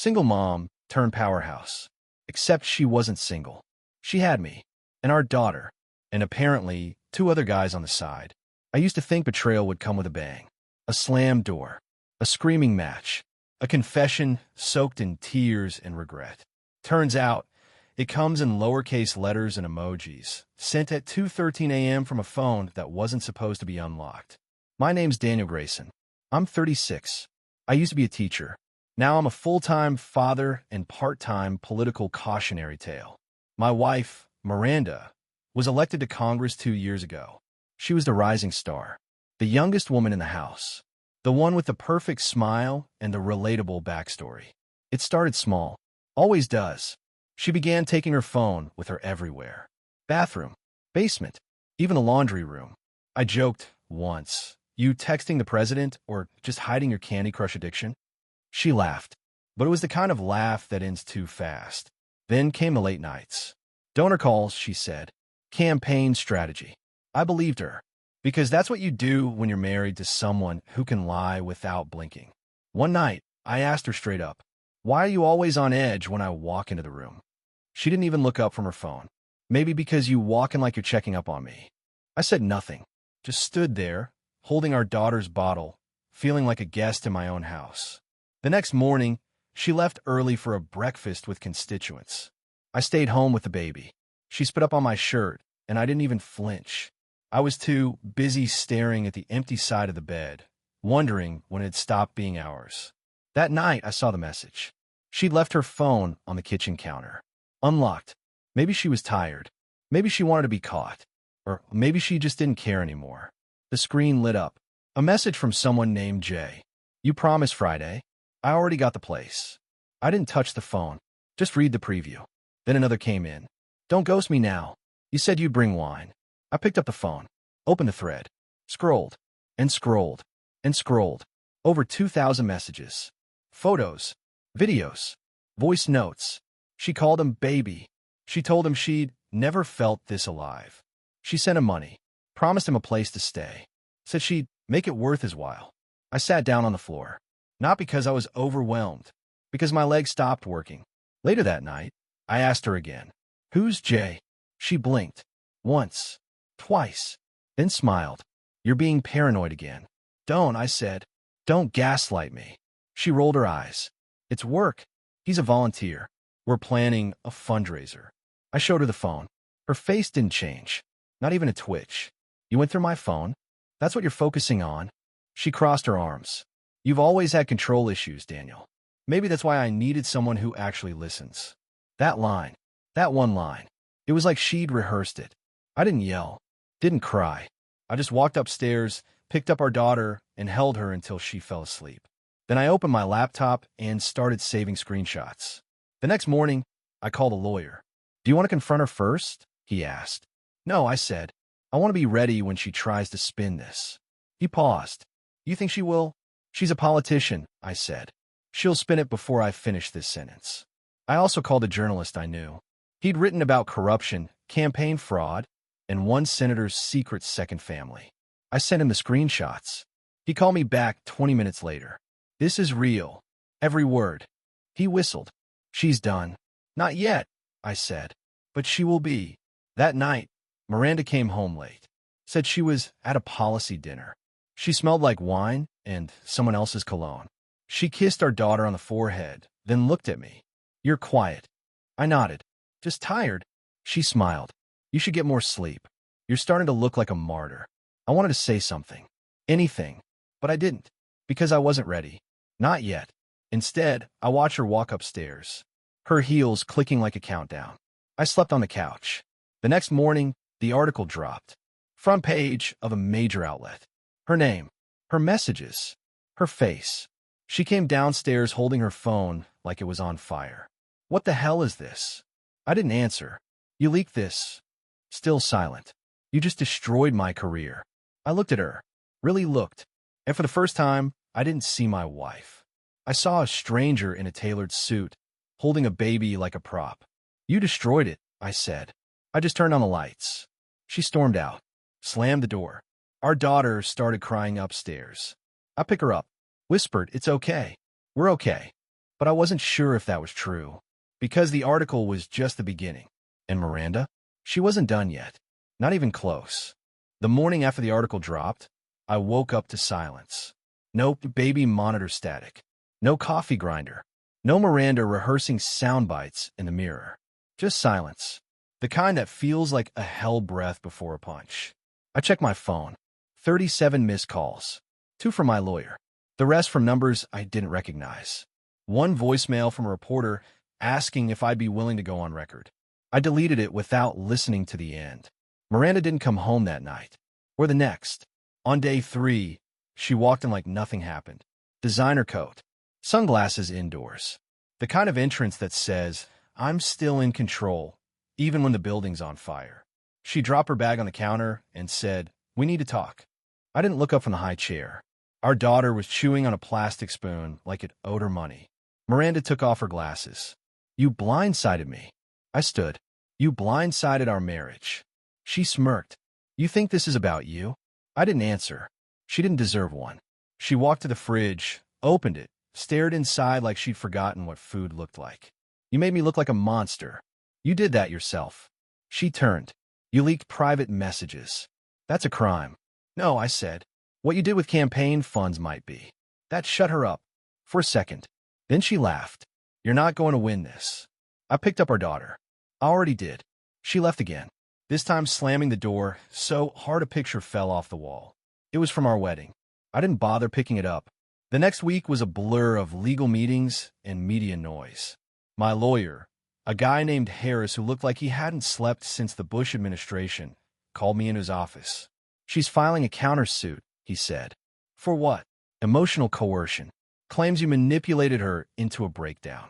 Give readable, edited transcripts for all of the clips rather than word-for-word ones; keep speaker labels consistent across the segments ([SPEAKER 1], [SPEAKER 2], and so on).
[SPEAKER 1] Single mom turned powerhouse. Except she wasn't single. She had me, and our daughter, and apparently 2 other guys on the side. I used to think betrayal would come with a bang. A slammed door. A screaming match. A confession soaked in tears and regret. Turns out, it comes in lowercase letters and emojis, sent at 2:13 a.m. from a phone that wasn't supposed to be unlocked. My name's Daniel Grayson. I'm 36. I used to be a teacher. Now I'm a full-time father and part-time political cautionary tale. My wife, Miranda, was elected to Congress 2 years ago. She was the rising star, the youngest woman in the house, the one with the perfect smile and the relatable backstory. It started small. Always does. She began taking her phone with her everywhere. Bathroom, basement, even the laundry room. I joked once, "You texting the president or just hiding your Candy Crush addiction?" She laughed, but it was the kind of laugh that ends too fast. Then came the late nights. Donor calls, she said. Campaign strategy. I believed her, because that's what you do when you're married to someone who can lie without blinking. One night, I asked her straight up, "Why are you always on edge when I walk into the room?" She didn't even look up from her phone. "Maybe because you walk in like you're checking up on me." I said nothing, just stood there, holding our daughter's bottle, feeling like a guest in my own house. The next morning, she left early for a breakfast with constituents. I stayed home with the baby. She spit up on my shirt, and I didn't even flinch. I was too busy staring at the empty side of the bed, wondering when it'd stop being ours. That night, I saw the message. She'd left her phone on the kitchen counter, unlocked. Maybe she was tired. Maybe she wanted to be caught. Or maybe she just didn't care anymore. The screen lit up. A message from someone named Jay. "You promised Friday." I already got the place. I didn't touch the phone. Just read the preview. Then another came in. "Don't ghost me now. You said you'd bring wine." I picked up the phone, opened the thread, scrolled, and scrolled, and scrolled. Over 2,000 messages. Photos, videos, voice notes. She called him baby. She told him she'd never felt this alive. She sent him money, promised him a place to stay, said she'd make it worth his while. I sat down on the floor. Not because I was overwhelmed, because my legs stopped working. Later that night, I asked her again, "Who's Jay?" She blinked. Once. Twice. Then smiled. "You're being paranoid again." "Don't," I said. "Don't gaslight me." She rolled her eyes. "It's work. He's a volunteer. We're planning a fundraiser." I showed her the phone. Her face didn't change. Not even a twitch. "You went through my phone? That's what you're focusing on?" She crossed her arms. "You've always had control issues, Daniel. Maybe that's why I needed someone who actually listens." That line. That one line. It was like she'd rehearsed it. I didn't yell. Didn't cry. I just walked upstairs, picked up our daughter, and held her until she fell asleep. Then I opened my laptop and started saving screenshots. The next morning, I called a lawyer. "Do you want to confront her first?" he asked. "No," I said. "I want to be ready when she tries to spin this." He paused. "You think she will?" "She's a politician," I said. "She'll spin it before I finish this sentence." I also called a journalist I knew. He'd written about corruption, campaign fraud, and one senator's secret second family. I sent him the screenshots. He called me back 20 minutes later. "This is real. Every word." He whistled. "She's done." "Not yet," I said. "But she will be." That night, Miranda came home late. Said she was at a policy dinner. She smelled like wine and someone else's cologne. She kissed our daughter on the forehead, then looked at me. "You're quiet." I nodded. "Just tired." She smiled. "You should get more sleep. You're starting to look like a martyr." I wanted to say something. Anything. But I didn't. Because I wasn't ready. Not yet. Instead, I watched her walk upstairs. Her heels clicking like a countdown. I slept on the couch. The next morning, the article dropped. Front page of a major outlet. Her name. Her messages. Her face. She came downstairs holding her phone like it was on fire. "What the hell is this?" I didn't answer. "You leaked this." Still silent. "You just destroyed my career." I looked at her. Really looked. And for the first time, I didn't see my wife. I saw a stranger in a tailored suit, holding a baby like a prop. "You destroyed it," I said. I just turned on the lights. She stormed out. Slammed the door. Our daughter started crying upstairs. I picked her up. Whispered, "It's okay. We're okay." But I wasn't sure if that was true, because the article was just the beginning. And Miranda? She wasn't done yet. Not even close. The morning after the article dropped, I woke up to silence. No baby monitor static. No coffee grinder. No Miranda rehearsing sound bites in the mirror. Just silence. The kind that feels like a hell breath before a punch. I checked my phone. 37 missed calls. 2 from my lawyer. The rest from numbers I didn't recognize. 1 voicemail from a reporter asking if I'd be willing to go on record. I deleted it without listening to the end. Miranda didn't come home that night. Or the next. On day 3, she walked in like nothing happened. Designer coat. Sunglasses indoors. The kind of entrance that says, I'm still in control, even when the building's on fire. She dropped her bag on the counter and said, we need to talk. I didn't look up from the high chair. Our daughter was chewing on a plastic spoon like it owed her money. Miranda took off her glasses. You blindsided me. I stood. You blindsided our marriage. She smirked. You think this is about you? I didn't answer. She didn't deserve one. She walked to the fridge, opened it, stared inside like she'd forgotten what food looked like. You made me look like a monster. You did that yourself. She turned. You leaked private messages. That's a crime. No, I said. What you did with campaign funds might be. That shut her up. For a second. Then she laughed. You're not going to win this. I picked up our daughter. I already did. She left again. This time slamming the door so hard a picture fell off the wall. It was from our wedding. I didn't bother picking it up. The next week was a blur of legal meetings and media noise. My lawyer, a guy named Harris who looked like he hadn't slept since the Bush administration, called me in his office. She's filing a countersuit, he said. For what? Emotional coercion. Claims you manipulated her into a breakdown.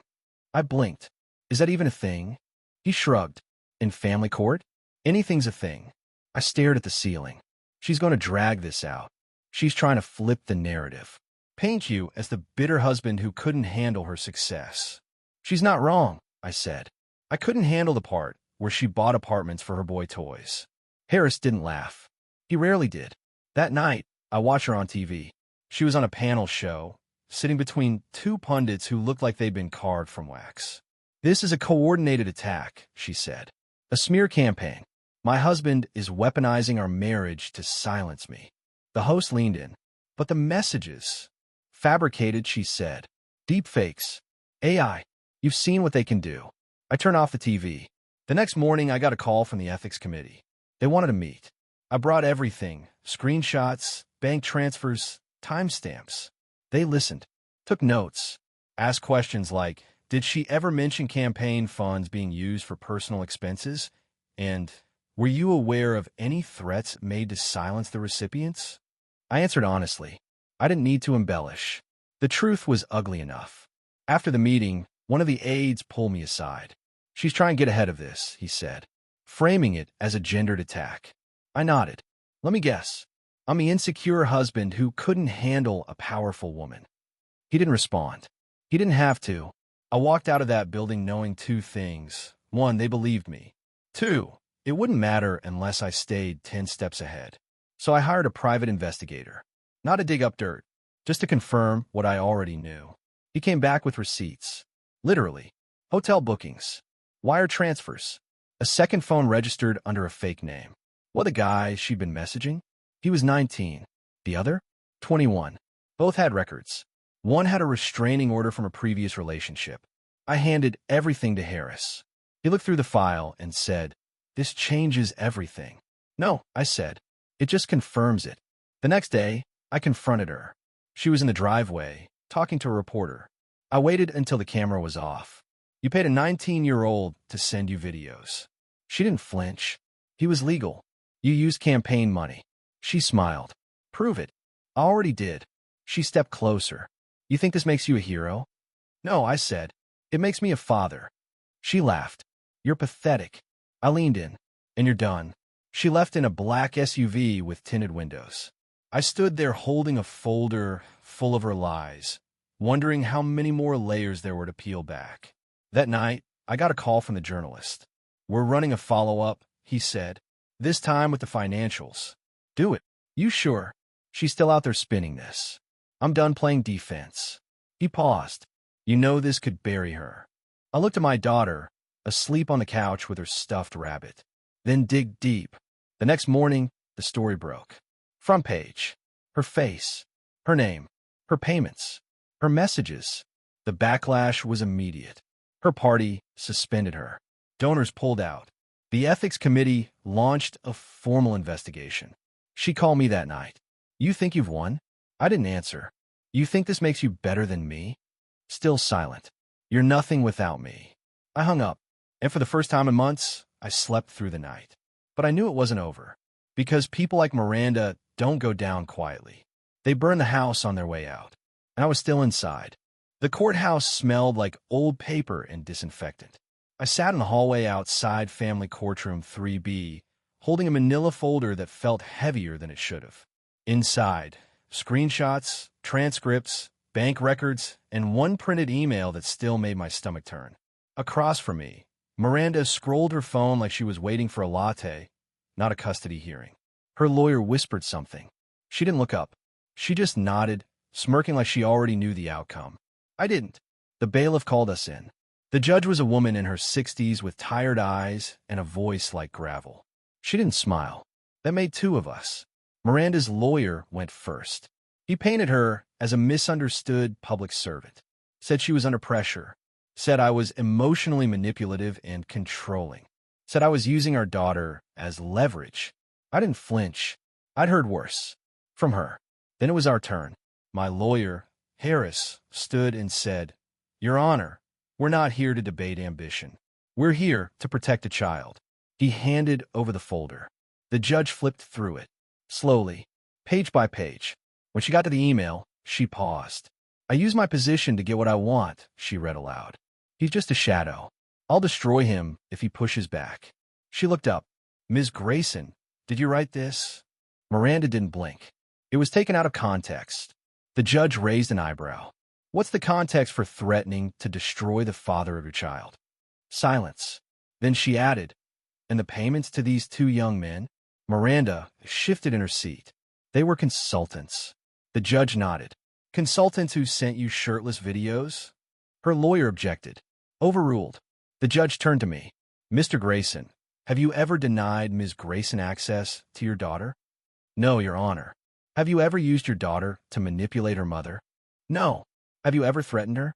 [SPEAKER 1] I blinked. Is that even a thing? He shrugged. In family court? Anything's a thing. I stared at the ceiling. She's going to drag this out. She's trying to flip the narrative. Paint you as the bitter husband who couldn't handle her success. She's not wrong, I said. I couldn't handle the part where she bought apartments for her boy toys. Harris didn't laugh. He rarely did. That night, I watched her on TV. She was on a panel show, sitting between 2 pundits who looked like they'd been carved from wax. This is a coordinated attack, she said. A smear campaign. My husband is weaponizing our marriage to silence me. The host leaned in. But the messages. Fabricated, she said. Deep fakes. AI. You've seen what they can do. I turned off the TV. The next morning, I got a call from the ethics committee. They wanted to meet. I brought everything. Screenshots, bank transfers, timestamps. They listened. Took notes. Asked questions like, did she ever mention campaign funds being used for personal expenses? And, were you aware of any threats made to silence the recipients? I answered honestly. I didn't need to embellish. The truth was ugly enough. After the meeting, one of the aides pulled me aside. She's trying to get ahead of this, he said, framing it as a gendered attack. I nodded. Let me guess. I'm the insecure husband who couldn't handle a powerful woman. He didn't respond. He didn't have to. I walked out of that building knowing 2 things. 1, they believed me. 2, it wouldn't matter unless I stayed 10 steps ahead. So I hired a private investigator. Not to dig up dirt, just to confirm what I already knew. He came back with receipts. Literally. Hotel bookings. Wire transfers. A second phone registered under a fake name. Well, the guy she'd been messaging? He was 19. The other? 21. Both had records. One had a restraining order from a previous relationship. I handed everything to Harris. He looked through the file and said, this changes everything. No, I said. It just confirms it. The next day, I confronted her. She was in the driveway, talking to a reporter. I waited until the camera was off. You paid a 19-year-old to send you videos. She didn't flinch. He was legal. You used campaign money. She smiled. Prove it. I already did. She stepped closer. You think this makes you a hero? No, I said. It makes me a father. She laughed. You're pathetic. I leaned in. And you're done. She left in a black SUV with tinted windows. I stood there holding a folder full of her lies, wondering how many more layers there were to peel back. That night, I got a call from the journalist. We're running a follow-up, he said. This time with the financials. Do it. You sure? She's still out there spinning this. I'm done playing defense. He paused. You know this could bury her. I looked at my daughter, asleep on the couch with her stuffed rabbit. Then dig deep. The next morning, the story broke. Front page. Her face. Her name. Her payments. Her messages. The backlash was immediate. Her party suspended her. Donors pulled out. The ethics committee launched a formal investigation. She called me that night. You think you've won? I didn't answer. You think this makes you better than me? Still silent. You're nothing without me. I hung up, and for the first time in months, I slept through the night. But I knew it wasn't over, because people like Miranda don't go down quietly. They burn the house on their way out, and I was still inside. The courthouse smelled like old paper and disinfectant. I sat in the hallway outside family courtroom 3B, holding a manila folder that felt heavier than it should have. Inside, screenshots, transcripts, bank records, and one printed email that still made my stomach turn. Across from me, Miranda scrolled her phone like she was waiting for a latte, not a custody hearing. Her lawyer whispered something. She didn't look up. She just nodded, smirking like she already knew the outcome. I didn't. The bailiff called us in. The judge was a woman in her 60s with tired eyes and a voice like gravel. She didn't smile. That made two of us. Miranda's lawyer went first. He painted her as a misunderstood public servant, said she was under pressure, said I was emotionally manipulative and controlling, said I was using our daughter as leverage. I didn't flinch. I'd heard worse. From her. Then it was our turn. My lawyer, Harris, stood and said, Your Honor, we're not here to debate ambition. We're here to protect a child. He handed over the folder. The judge flipped through it, slowly, page by page. When she got to the email, she paused. I use my position to get what I want, she read aloud. He's just a shadow. I'll destroy him if he pushes back. She looked up. Ms. Grayson, did you write this? Miranda didn't blink. It was taken out of context. The judge raised an eyebrow. What's the context for threatening to destroy the father of your child? Silence. Then she added, And the payments to these two young men? Miranda shifted in her seat. They were consultants. The judge nodded. Consultants who sent you shirtless videos? Her lawyer objected. Overruled. The judge turned to me. Mr. Grayson, have you ever denied Ms. Grayson access to your daughter? No, Your Honor. Have you ever used your daughter to manipulate her mother? No. Have you ever threatened her?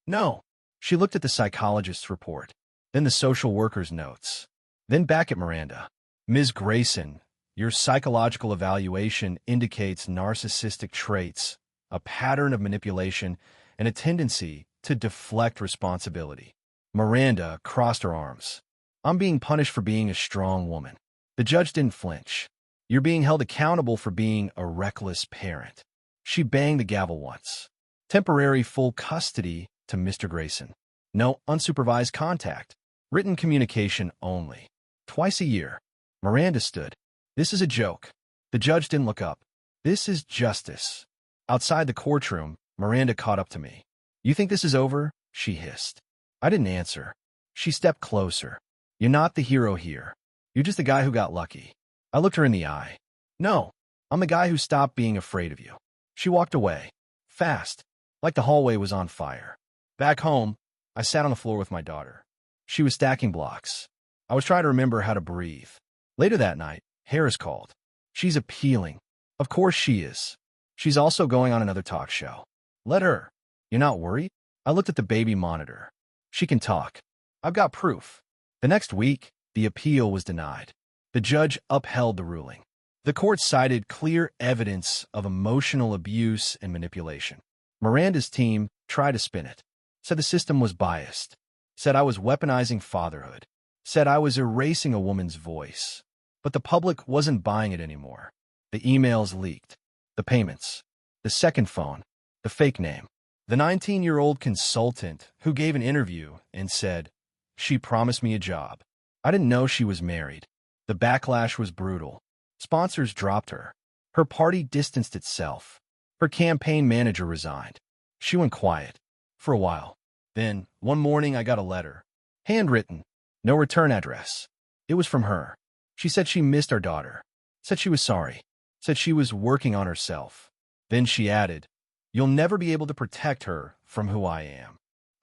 [SPEAKER 1] No. She looked at the psychologist's report, then the social worker's notes, then back at Miranda. Ms. Grayson, your psychological evaluation indicates narcissistic traits, a pattern of manipulation, and a tendency to deflect responsibility. Miranda crossed her arms. I'm being punished for being a strong woman. The judge didn't flinch. You're being held accountable for being a reckless parent. She banged the gavel once. Temporary full custody to Mr. Grayson. No unsupervised contact. Written communication only. Twice a year. Miranda stood. This is a joke. The judge didn't look up. This is justice. Outside the courtroom, Miranda caught up to me. You think this is over? She hissed. I didn't answer. She stepped closer. You're not the hero here. You're just the guy who got lucky. I looked her in the eye. No, I'm the guy who stopped being afraid of you. She walked away. Fast. Like the hallway was on fire. Back home, I sat on the floor with my daughter. She was stacking blocks. I was trying to remember how to breathe. Later that night, Harris called. She's appealing. Of course she is. She's also going on another talk show. Let her. You're not worried? I looked at the baby monitor. She can talk. I've got proof. The next week, the appeal was denied. The judge upheld the ruling. The court cited clear evidence of emotional abuse and manipulation. Miranda's team tried to spin it. Said the system was biased. Said I was weaponizing fatherhood. Said I was erasing a woman's voice. But the public wasn't buying it anymore. The emails leaked. The payments. The second phone. The fake name. The 19-year-old consultant who gave an interview and said, She promised me a job. I didn't know she was married. The backlash was brutal. Sponsors dropped her. Her party distanced itself. Her campaign manager resigned. She went quiet. For a while. Then, one morning I got a letter. Handwritten. No return address. It was from her. She said she missed our daughter. Said she was sorry. Said she was working on herself. Then she added, You'll never be able to protect her from who I am.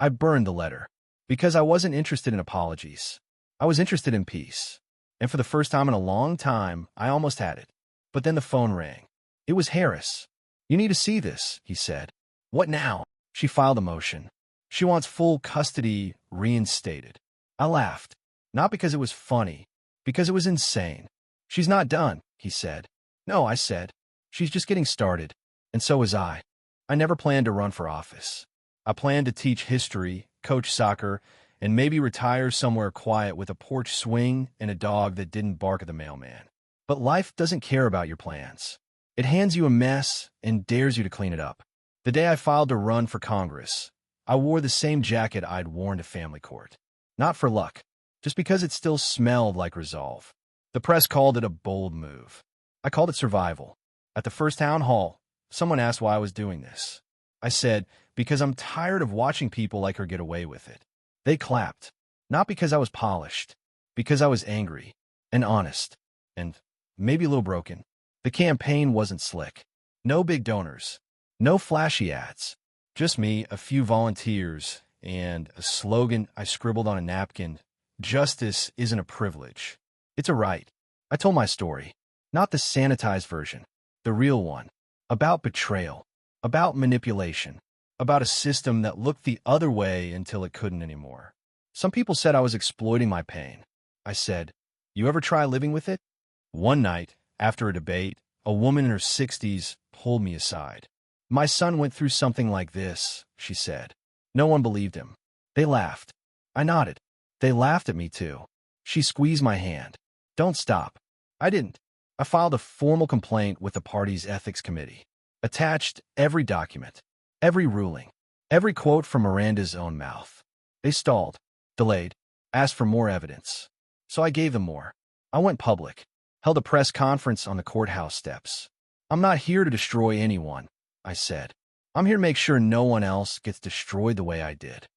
[SPEAKER 1] I burned the letter. Because I wasn't interested in apologies. I was interested in peace. And for the first time in a long time, I almost had it. But then the phone rang. It was Harris. "You need to see this," he said. "What now?" She filed a motion. She wants full custody reinstated. I laughed. Not because it was funny, because it was insane. "She's not done," he said. "No," I said. "She's just getting started." And so was I. I never planned to run for office. I planned to teach history, coach soccer, and maybe retire somewhere quiet with a porch swing and a dog that didn't bark at the mailman. But life doesn't care about your plans. It hands you a mess and dares you to clean it up. The day I filed to run for Congress, I wore the same jacket I'd worn to family court. Not for luck, just because it still smelled like resolve. The press called it a bold move. I called it survival. At the first town hall, someone asked why I was doing this. I said, because I'm tired of watching people like her get away with it. They clapped, not because I was polished, because I was angry and honest and maybe a little broken. The campaign wasn't slick. No big donors, no flashy ads, just me, a few volunteers, and a slogan I scribbled on a napkin: "Justice isn't a privilege. It's a right." I told my story, not the sanitized version, the real one, about betrayal, about manipulation, about a system that looked the other way until it couldn't anymore. Some people said I was exploiting my pain. I said, "You ever try living with it?" One night, after a debate, a woman in her 60s pulled me aside. "My son went through something like this," she said. No one believed him. They laughed. I nodded. They laughed at me too. She squeezed my hand. "Don't stop." I didn't. I filed a formal complaint with the party's ethics committee. Attached every document, every ruling, every quote from Miranda's own mouth. They stalled, delayed, asked for more evidence. So I gave them more. I went public, held a press conference on the courthouse steps. "I'm not here to destroy anyone," I said. "I'm here to make sure no one else gets destroyed the way I did."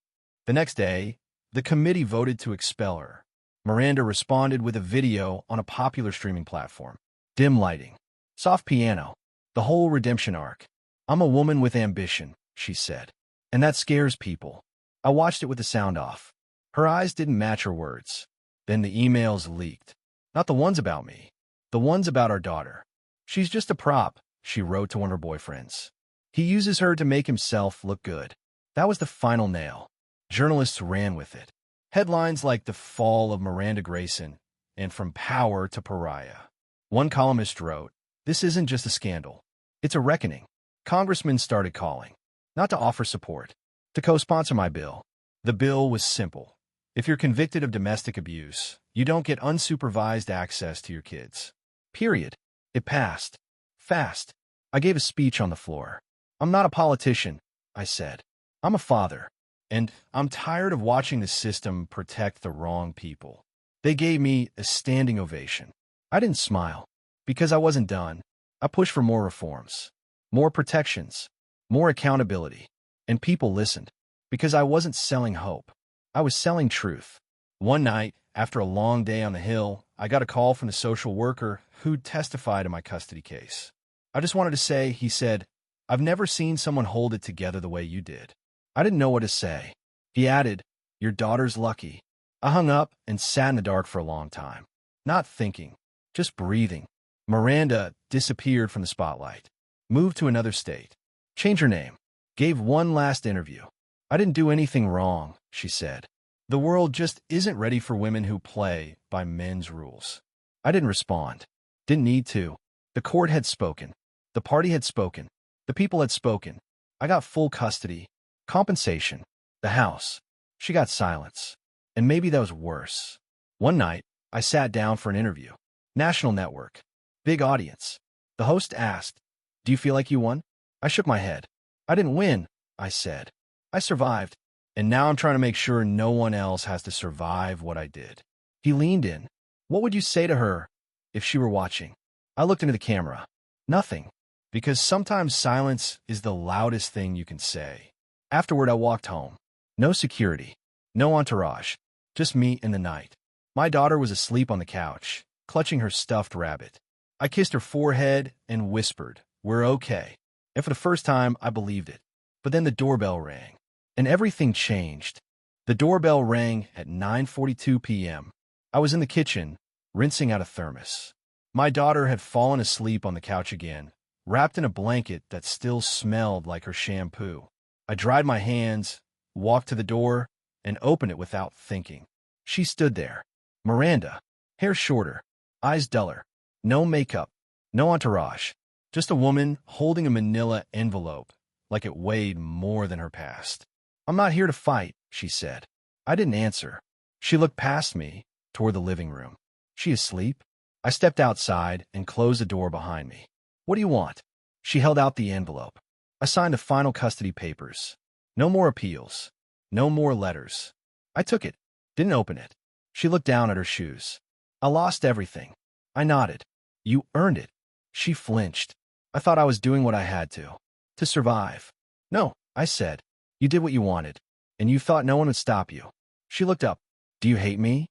[SPEAKER 1] The next day, the committee voted to expel her. Miranda responded with a video on a popular streaming platform. Dim lighting, soft piano, the whole redemption arc. "I'm a woman with ambition," she said. "And that scares people." I watched it with the sound off. Her eyes didn't match her words. Then the emails leaked. Not the ones about me. The ones about our daughter. "She's just a prop," she wrote to one of her boyfriends. "He uses her to make himself look good." That was the final nail. Journalists ran with it. Headlines like "The Fall of Miranda Grayson" and "From Power to Pariah." One columnist wrote, "This isn't just a scandal. It's a reckoning." Congressmen started calling, not to offer support, to co-sponsor my bill. The bill was simple. If you're convicted of domestic abuse, you don't get unsupervised access to your kids. Period. It passed. Fast. I gave a speech on the floor. "I'm not a politician," I said. "I'm a father. And I'm tired of watching the system protect the wrong people." They gave me a standing ovation. I didn't smile, because I wasn't done. I pushed for more reforms, more protections, more accountability. And people listened, because I wasn't selling hope. I was selling truth. One night, after a long day on the Hill, I got a call from the social worker who'd testified in my custody case. "I just wanted to say," he said, "I've never seen someone hold it together the way you did." I didn't know what to say. He added, "Your daughter's lucky." I hung up and sat in the dark for a long time. Not thinking, just breathing. Miranda disappeared from the spotlight. Moved to another state. Changed her name. Gave one last interview. "I didn't do anything wrong," she said. "The world just isn't ready for women who play by men's rules." I didn't respond. Didn't need to. The court had spoken. The party had spoken. The people had spoken. I got full custody. Compensation. The house. She got silence. And maybe that was worse. One night, I sat down for an interview. National network. Big audience. The host asked, "Do you feel like you won?" I shook my head. "I didn't win," I said. "I survived. And now I'm trying to make sure no one else has to survive what I did." He leaned in. "What would you say to her if she were watching?" I looked into the camera. Nothing. Because sometimes silence is the loudest thing you can say. Afterward, I walked home. No security. No entourage. Just me in the night. My daughter was asleep on the couch, clutching her stuffed rabbit. I kissed her forehead and whispered, "We're okay." And for the first time, I believed it. But then the doorbell rang. And everything changed. The doorbell rang at 9:42 p.m. I was in the kitchen, rinsing out a thermos. My daughter had fallen asleep on the couch again, wrapped in a blanket that still smelled like her shampoo. I dried my hands, walked to the door, and opened it without thinking. She stood there. Miranda. Hair shorter, eyes duller. No makeup, no entourage. Just a woman holding a manila envelope, like it weighed more than her past. "I'm not here to fight," she said. I didn't answer. She looked past me, toward the living room. "She asleep?" I stepped outside and closed the door behind me. "What do you want?" She held out the envelope. I signed the final custody papers. No more appeals. No more letters. I took it. Didn't open it. She looked down at her shoes. "I lost everything." I nodded. "You earned it." She flinched. I thought I was doing what I had to survive. "No," I said. "You did what you wanted, and you thought no one would stop you." She looked up. "Do you hate me?"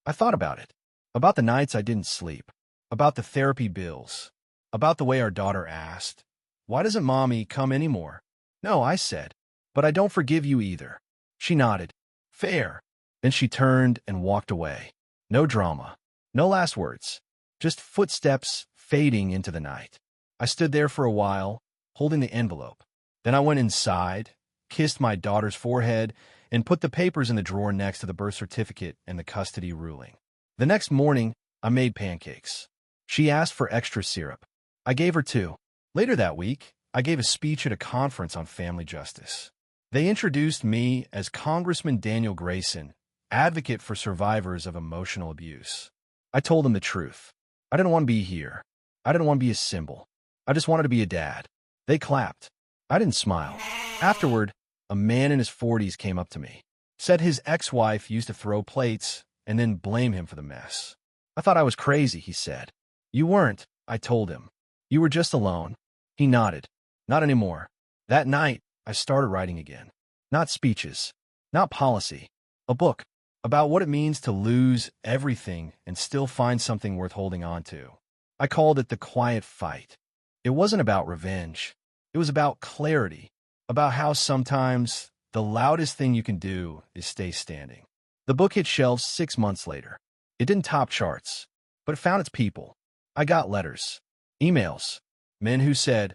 [SPEAKER 1] I thought about it. About the nights I didn't sleep. About the therapy bills. About the way our daughter asked, "Why doesn't Mommy come anymore?" "No," I said. "But I don't forgive you either." She nodded. "Fair." Then she turned and walked away. No drama. No last words. Just footsteps fading into the night. I stood there for a while, holding the envelope. Then I went inside, kissed my daughter's forehead, and put the papers in the drawer next to the birth certificate and the custody ruling. The next morning, I made pancakes. She asked for extra syrup. I gave her 2. Later that week, I gave a speech at a conference on family justice. They introduced me as Congressman Daniel Grayson, advocate for survivors of emotional abuse. I told them the truth. I didn't want to be here. I didn't want to be a symbol. I just wanted to be a dad. They clapped. I didn't smile. Afterward, a man in his 40s came up to me, said his ex-wife used to throw plates and then blame him for the mess. I thought I was crazy, he said. "You weren't," I told him. "You were just alone." He nodded. "Not anymore." That night, I started writing again. Not speeches, not policy. A book about what it means to lose everything and still find something worth holding on to. I called it The Quiet Fight. It wasn't about revenge. It was about clarity, about how sometimes the loudest thing you can do is stay standing. The book hit shelves 6 months later. It didn't top charts, but it found its people. I got letters, emails, men who said,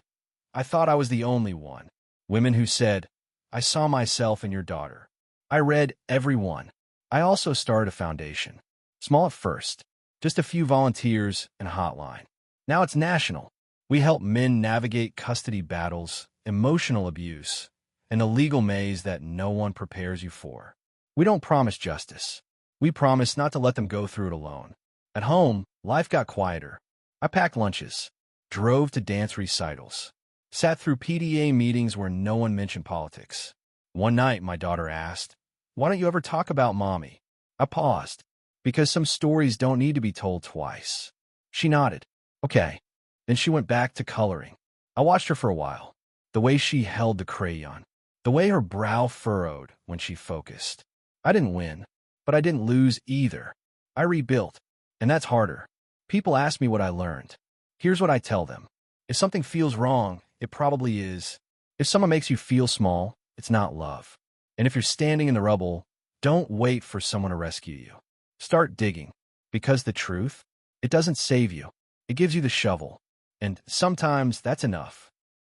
[SPEAKER 1] "I thought I was the only one." Women who said, "I saw myself in your daughter." I read every one. I also started a foundation. Small at first, just a few volunteers and a hotline. Now it's national. We help men navigate custody battles, emotional abuse, and a legal maze that no one prepares you for. We don't promise justice. We promise not to let them go through it alone. At home, life got quieter. I packed lunches, drove to dance recitals, sat through PDA meetings where no one mentioned politics. One night, my daughter asked, "Why don't you ever talk about Mommy?" I paused, because some stories don't need to be told twice. She nodded. "Okay." Then she went back to coloring. I watched her for a while. The way she held the crayon. The way her brow furrowed when she focused. I didn't win, but I didn't lose either. I rebuilt, and that's harder. People ask me what I learned. Here's what I tell them. If something feels wrong, it probably is. If someone makes you feel small, it's not love. And if you're standing in the rubble, don't wait for someone to rescue you. Start digging, because the truth, it doesn't save you. It gives you the shovel. And sometimes that's enough.